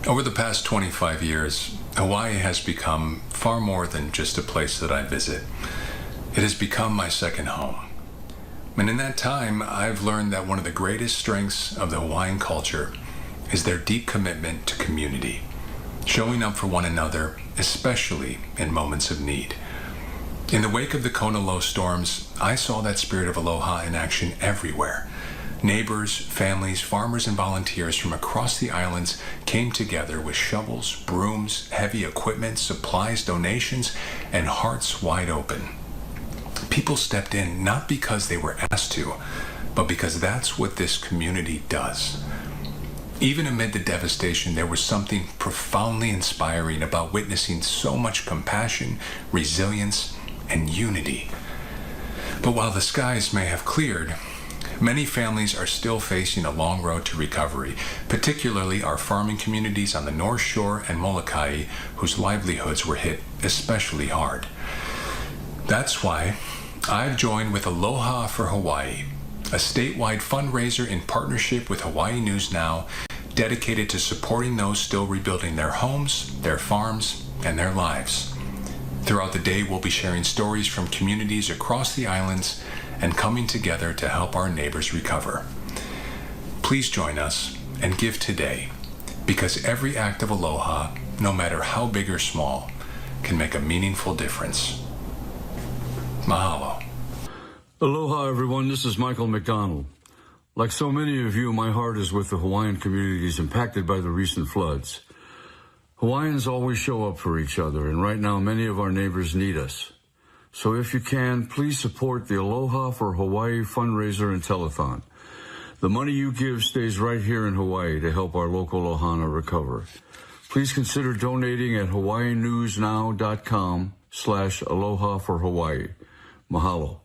Over the past 25 years, Hawaii has become far more than just a place that I visit. It has become my second home. And in that time, I've learned that one of the greatest strengths of the Hawaiian culture is their deep commitment to community, showing up for one another, especially in moments of need. In the wake of the Kona low storms, I saw that spirit of aloha in action everywhere. Neighbors, families, farmers, and volunteers from across the islands came together with shovels, brooms, heavy equipment, supplies, donations, and hearts wide open. People stepped in not because they were asked to, but because that's what this community does. Even amid the devastation, there was something profoundly inspiring about witnessing so much compassion, resilience, and unity. But while the skies may have cleared, many families are still facing a long road to recovery, particularly our farming communities on the North Shore and Molokai, whose livelihoods were hit especially hard. That's why I've joined with ALOHA for Hawaii, a statewide fundraiser in partnership with Hawaii News Now, dedicated to supporting those still rebuilding their homes, their farms, and their lives. Throughout the day, we'll be sharing stories from communities across the islands and coming together to help our neighbors recover. Please join us and give today, because every act of aloha, no matter how big or small, can make a meaningful difference. Mahalo. Aloha, everyone. This is Michael McDonald. Like so many of you, my heart is with the Hawaiian communities impacted by the recent floods. Hawaiians always show up for each other, and right now many of our neighbors need us. So if you can, please support the Aloha for Hawaii fundraiser and telethon. The money you give stays right here in Hawaii to help our local ohana recover. Please consider donating at hawaiinewsnow.com/aloha for Hawaii. Mahalo.